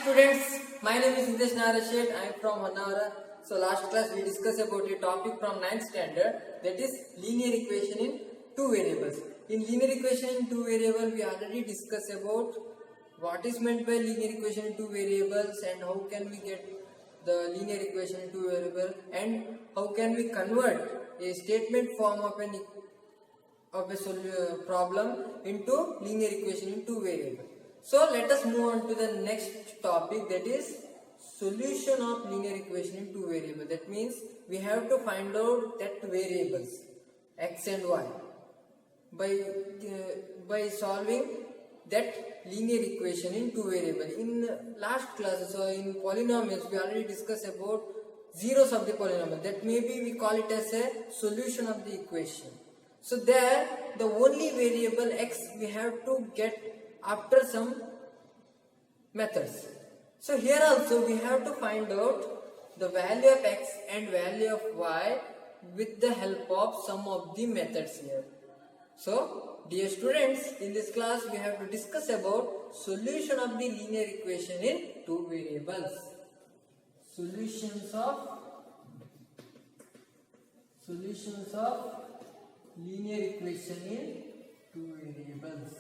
students, my name is Hitesh Narashet. I am from Hannavara. So last class we discussed about a topic from 9th standard, that is linear equation in two variables. In linear equation in two variables we already discussed about what is meant by linear equation in two variables and how can we get the linear equation in two variables and how can we convert a statement form of a problem into linear equation in two variables. So let us move on to the next topic, that is solution of linear equation in two variables. That means we have to find out that variables x and y by solving that linear equation in two variables. In last classes or in polynomials we already discussed about zeros of the polynomial. That maybe we call it as a solution of the equation. So there the only variable x we have to get after some methods. So here also we have to find out the value of x and value of y with the help of some of the methods here. So dear students, in this class we have to discuss about solution of the linear equation in two variables. Solutions of linear equation in two variables.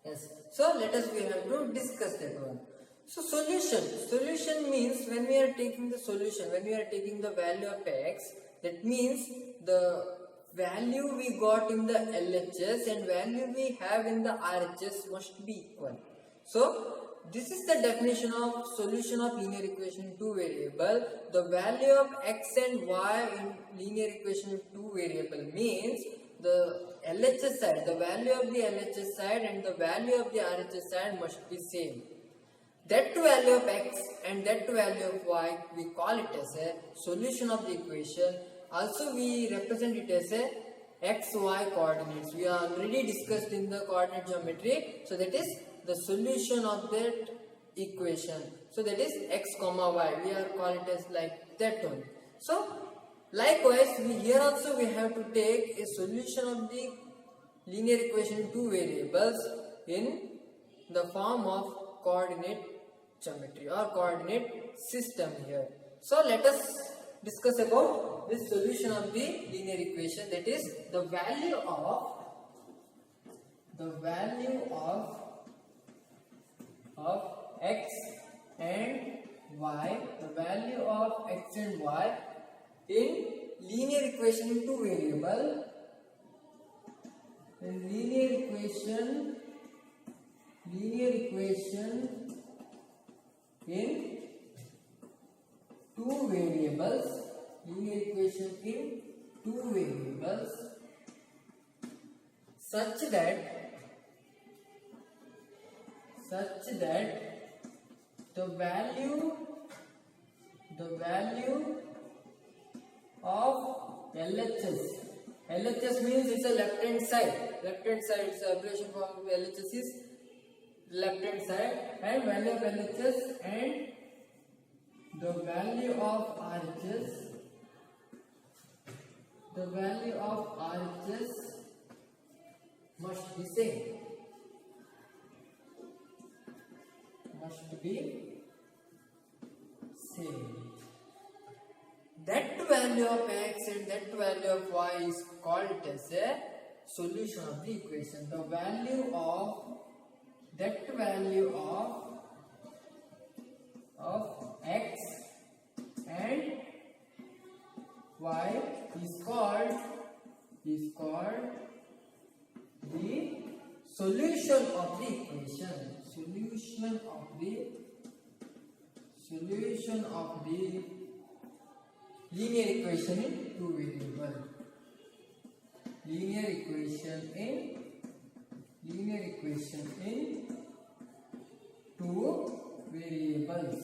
Yes. So let us we have to discuss that one. So solution means when we are taking the solution, when we are taking the value of x, that means the value we got in the LHS and value we have in the RHS must be equal. So this is the definition of solution of linear equation in two variable. The value of x and y in linear equation in two variable means the LHS side, the value of the LHS side and the value of the RHS side must be same. That value of x and that value of y, we call it as a solution of the equation. Also we represent it as a xy coordinates. We are already discussed in the coordinate geometry. So that is the solution of that equation. So that is x comma y. We are call it as like that one. So likewise, here also we have to take a solution of the linear equation in two variables in the form of coordinate geometry or coordinate system here. So let us discuss about this solution of the linear equation, that is the value of x and y, the value of x and y in linear equation in two variable. In linear equation in two variables, such that the value of LHS means it's a left hand side, it's a abbreviation for LHS is left hand side, and value of LHS and the value of RHS must be same. That value of x and that value of y is called as a solution of the equation. The value of that value of x and y is called the solution of the equation. Solution of the linear equation in two variable. Linear equation in two variables.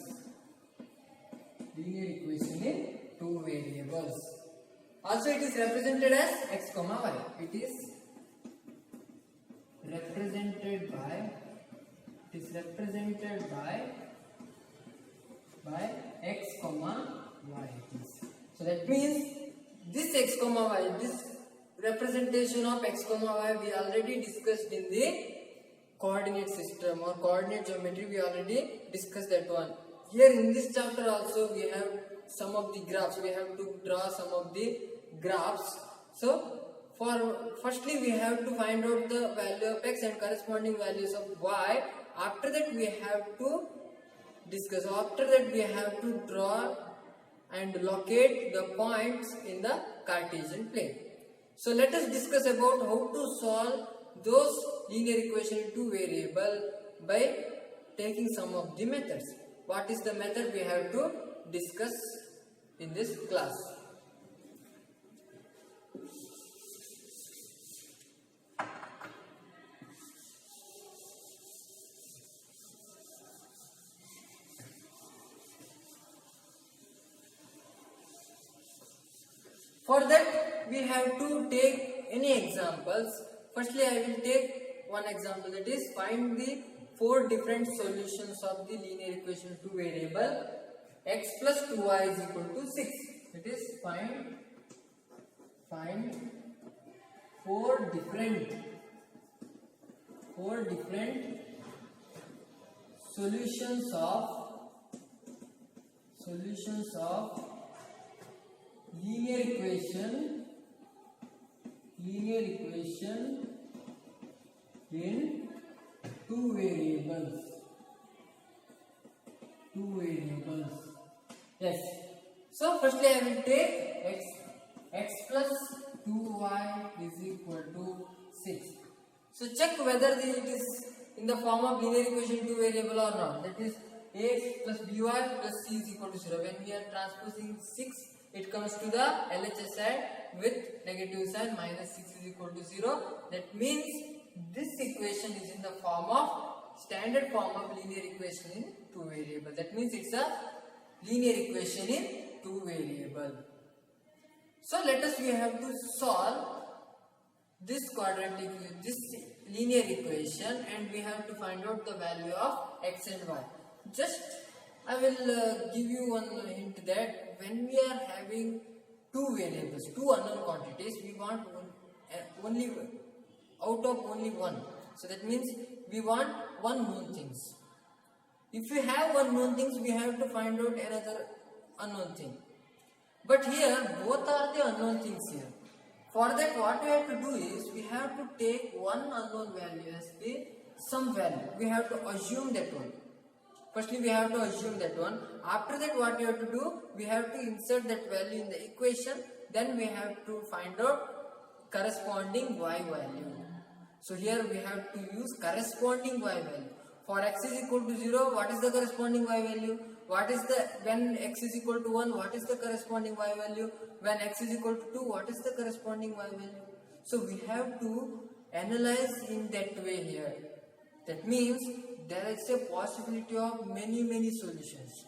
Also it is represented as x comma y. It is represented by x comma y. So that means this x comma y, this representation of x comma y we already discussed in the coordinate system or coordinate geometry, we already discussed that one. Here in this chapter also we have some of the graphs. We have to draw some of the graphs. So firstly we have to find out the value of x and corresponding values of y. After that we have to discuss. After that we have to draw and locate the points in the Cartesian plane. So let us discuss about how to solve those linear equation in two variable by taking some of the methods. What is the method we have to discuss in this class? For that we have to take any examples. Firstly I will take one example, that is find the 4 different solutions of the linear equation two variable x plus 2y is equal to 6. It is find 4 different solutions of linear equation in two variables. Yes. So firstly I will take x plus 2y is equal to 6. So check whether it is in the form of linear equation two variable or not. That is ax plus by plus c is equal to 0. When we are transposing 6, it comes to the LHS side with negative sign, minus 6 is equal to 0. That means this equation is in the form of standard form of linear equation in two variable. That means it's a linear equation in two variable. So let us we have to solve this linear equation, and we have to find out the value of x and y. Just I will give you one hint that when we are having two variables, two unknown quantities, we want only out of only one. So that means we want one known things. If we have one known things, we have to find out another unknown thing. But here both are the unknown things here. For that what we have to do is we have to take one unknown value as the some value. We have to assume that one. Firstly we have to assume that one. After that what we have to do, we have to insert that value in the equation. Then we have to find out corresponding y value. So here we have to use corresponding y value. For x is equal to 0, what is the corresponding y value? What is the, when x is equal to 1, what is the corresponding y value? When x is equal to 2, what is the corresponding y value? So we have to analyze in that way here. That means there is a possibility of many solutions.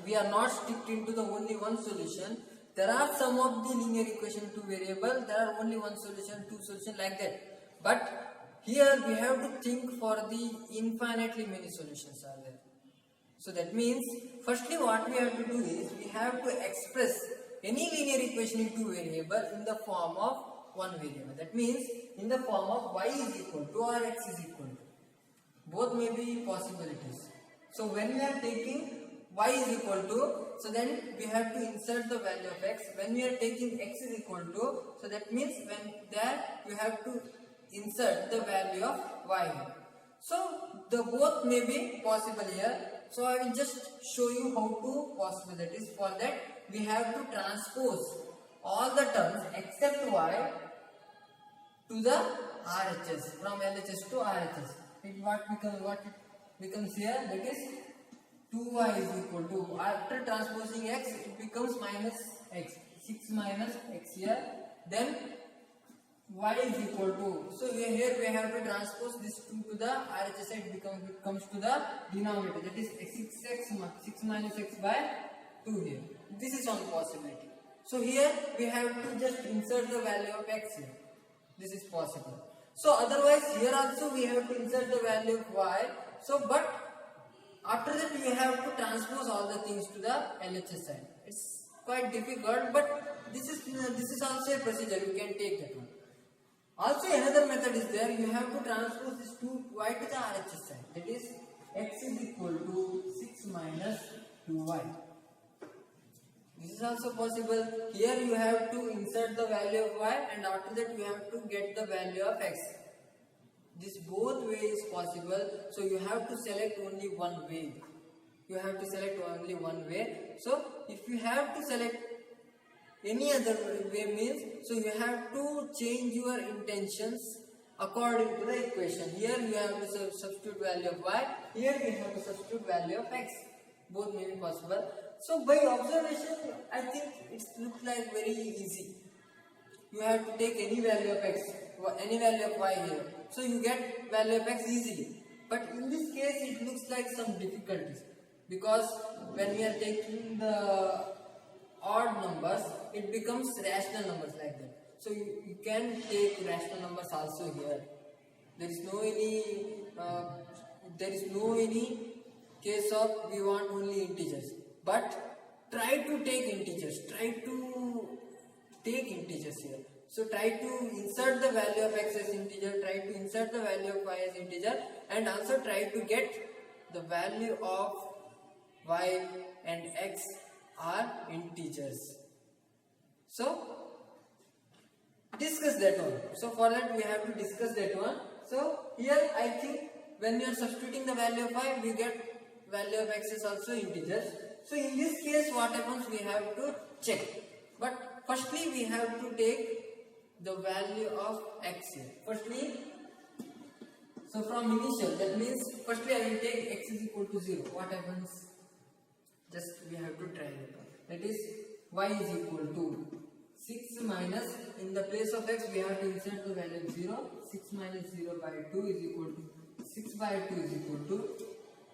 We are not sticked into the only one solution. There are some of the linear equation two variable, there are only one solution, two solution, like that. But here we have to think for the infinitely many solutions are there. So that means firstly what we have to do is we have to express any linear equation in two variable in the form of one variable. That means in the form of y is equal to or x is equal to. Both may be possibilities. So when we are taking y is equal to, so then we have to insert the value of x. When we are taking x is equal to, so that means when there you have to insert the value of y. So the both may be possible here. So I will just show you how to possible. That is, for that we have to transpose all the terms except y to the RHS, from LHS to RHS. What becomes here, that is 2y is equal to, after transposing x it becomes minus x, 6 minus x here, then y is equal to, so here we have to transpose this 2 to the RHS side, it comes to the denominator, that is 6 minus x by 2 here. This is one possibility. So here we have to just insert the value of x here. This is possible. So otherwise here also we have to insert the value of y. So but after that we have to transpose all the things to the LHS side. It's quite difficult, but this is also a procedure. You can take that one. Also another method is there. You have to transpose this 2y to the RHS side. That is x is equal to 6 minus 2y. This is also possible. Here you have to insert the value of y, and after that you have to get the value of x. This both way is possible. So you have to select only one way. You have to select only one way. So if you have to select any other way means, so you have to change your intentions according to the equation. Here you have to substitute value of y. Here you have to substitute value of x. Both may be possible. So by observation, I think it looks like very easy. You have to take any value of x, any value of y here. So you get value of x easily. But in this case, it looks like some difficulties. Because when we are taking the odd numbers, it becomes rational numbers like that. So you can take rational numbers also here. There is no any case of we want only integers. But try to take integers. Try to take integers here. So try to insert the value of x as integer. Try to insert the value of y as integer, and also try to get the value of y and x are integers. So discuss that one. So for that we have to discuss that one. So here I think when we are substituting the value of y, we get value of x is also integers. So in this case what happens, we have to check. But firstly we have to take the value of x here. Firstly, so from initial, that means firstly I will take x is equal to 0. What happens? Just we have to try it. That is y is equal to 6 minus, in the place of x we have to insert the value of 0. 6 minus 0 by 2 is equal to 6 by 2 is equal to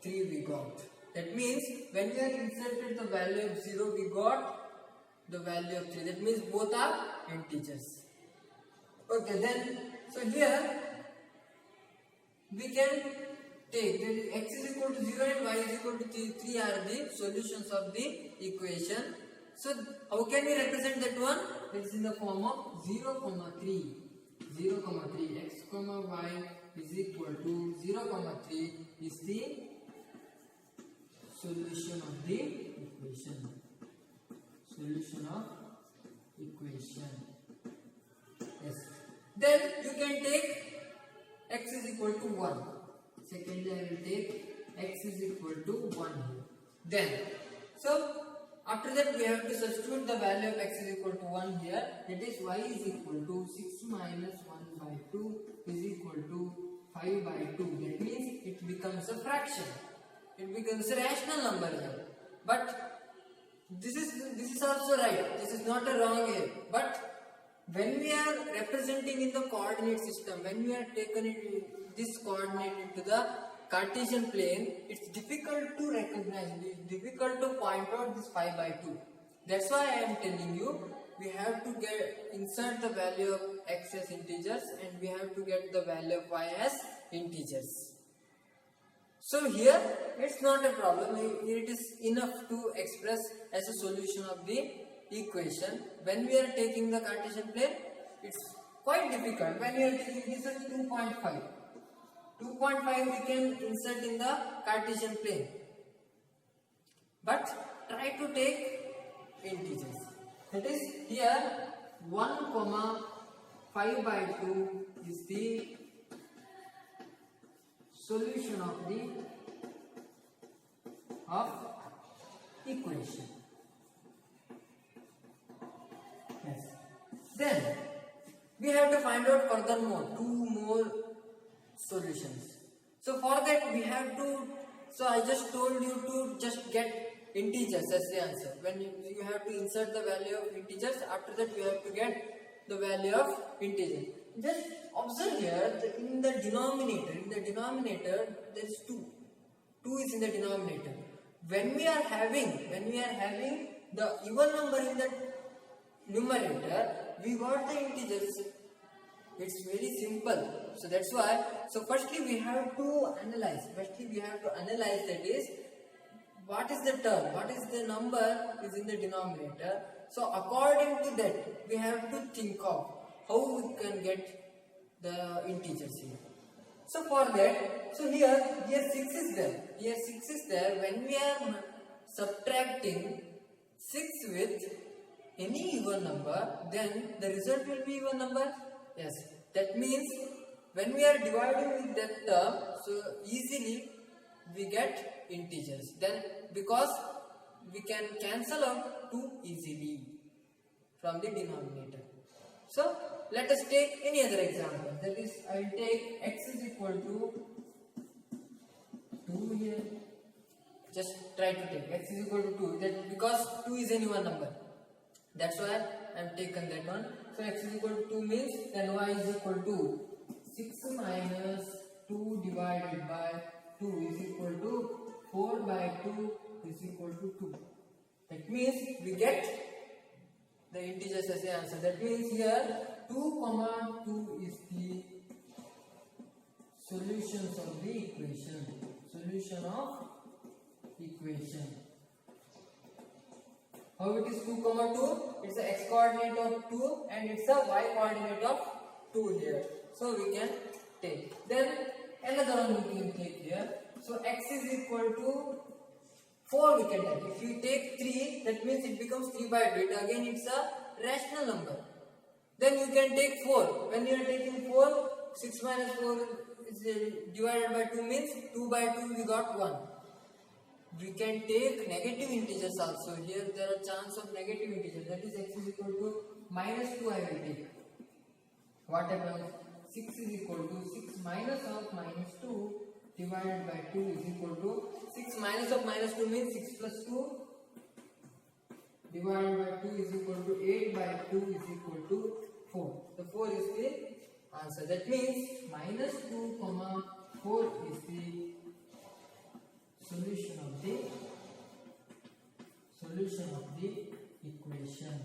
3 we got. That means when we have inserted the value of 0, we got the value of 3. That means both are integers. Okay, then so here we can take that x is equal to 0 and y is equal to 3 are the solutions of the equation. So how can we represent that one? It is in the form of 0, 3. 0, 3. X, y is equal to 0, 3 is the solution of the equation. Solution of equation. Yes. Then you can take x is equal to 1. Secondly, I will take x is equal to 1 here. Then, so after that we have to substitute the value of x is equal to 1 here. That is y is equal to 6 minus 1 by 2 is equal to 5 by 2. That means it becomes a fraction. It becomes a rational number here. But this is also right. This is not a wrong here. But when we are representing in the coordinate system, when we are taken this coordinate into the Cartesian plane, it's difficult to recognize, it's difficult to point out this 5 by 2. That's why I am telling you, we have to insert the value of x as integers, and we have to get the value of y as integers. So here it's not a problem. It is enough to express as a solution of the equation. When we are taking the Cartesian plane, it's quite difficult. When we are taking this as 2.5, 2.5 we can insert in the Cartesian plane. But try to take integers. That is here 1, 5 by 2 is the solution of the equation. Yes. Then we have to find out furthermore 2 more solutions. So for that we have to, so I just told you to just get integers as the answer. When you have to insert the value of integers, after that you have to get the value of integer. Just observe here in the denominator there is 2. 2 is in the denominator. When we are having the even number in the numerator, we got the integers. It's very simple. So that's why. So firstly we have to analyze. That is, what is the term? What is the number is in the denominator? So according to that, we have to think of how we can get the integers here. So for that, so here 6 is there. Here 6 is there. When we are subtracting 6 with any even number, then the result will be even number. Yes, that means when we are dividing with that term, so easily we get integers. Then because we can cancel out 2 easily from the denominator. So let us take any other example. That is, I will take x is equal to 2 here. Just try to take x is equal to 2. That because 2 is an even number. That's why I have taken that one. So x is equal to 2 means then y is equal to 6 minus 2 divided by 2 is equal to 4 by 2 is equal to 2. That means we get the integers as the answer. That means here 2 comma 2 is the solutions of the equation. Solution of equation. How it is 2 comma 2? It's a x coordinate of 2 and it's a y coordinate of 2 here. So we can take. Then another one we can take here. So x is equal to 4 we can take. If you take 3, that means it becomes 3 by 2. Again it's a rational number. Then you can take 4. When you are taking 4, 6 minus 4 is divided by 2 means 2 by 2 we got 1. We can take negative integers also. Here there are chance of negative integers. That is x is equal to minus 2 I will take. What happens? 6 is equal to 6 minus of minus 2 divided by 2 is equal to 6 minus of minus 2 means 6 plus 2 divided by 2 is equal to 8 by 2 is equal to 4. The 4 is the answer. That means minus 2 comma 4 is the solution of the equation.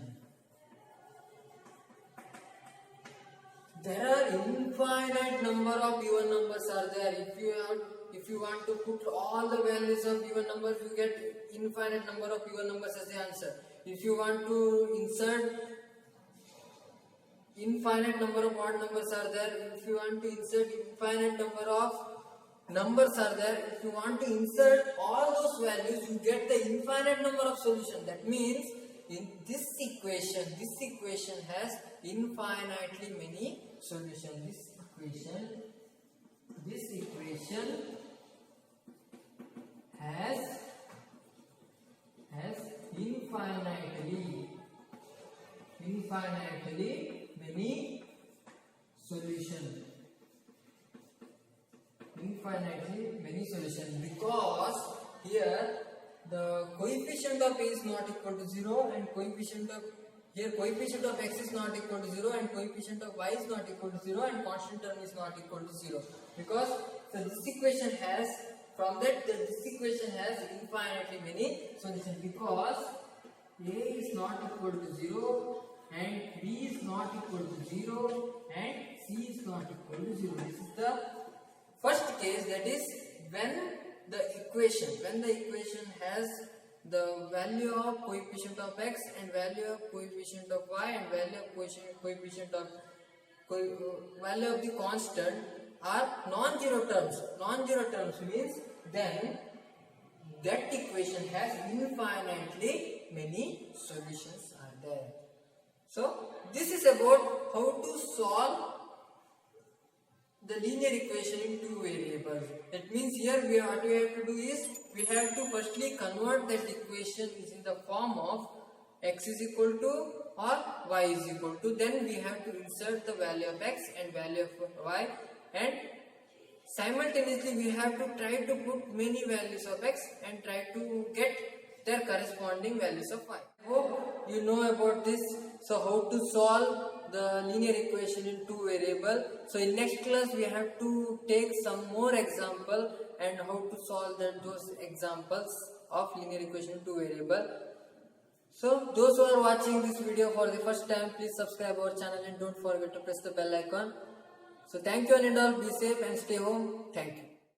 There are infinite number of even numbers are there. If you want to put all the values of even numbers, you get infinite number of even numbers as the answer. If you want to insert infinite number of odd numbers are there. If you want to insert infinite number of numbers are there. If you want to insert all those values, you get the infinite number of solutions. That means in this equation has infinitely many solutions. This equation has infinitely many solutions. Infinitely many solutions, because here the coefficient of a is not equal to 0 and coefficient of x is not equal to 0 and coefficient of y is not equal to 0 and constant term is not equal to 0, because so this equation has this equation has infinitely many solutions, because a is not equal to 0 and b is not equal to 0 and c is not equal to 0. This is the first case, that is when the equation has the value of coefficient of x and value of coefficient of y and value of value of the constant are non-zero terms. Non-zero terms means then that equation has infinitely many solutions are there. So this is about how to solve the linear equation in two variables. That means here what we have to do is we have to firstly convert that equation is in the form of x is equal to or y is equal to. Then we have to insert the value of x and value of y, and simultaneously we have to try to put many values of x and try to get their corresponding values of y. I hope you know about this. So how to solve the linear equation in two variable. So in next class we have to take some more example and how to solve those examples of linear equation in two variable. So those who are watching this video for the first time, please subscribe our channel and don't forget to press the bell icon. So thank you and all, be safe and stay home. Thank you.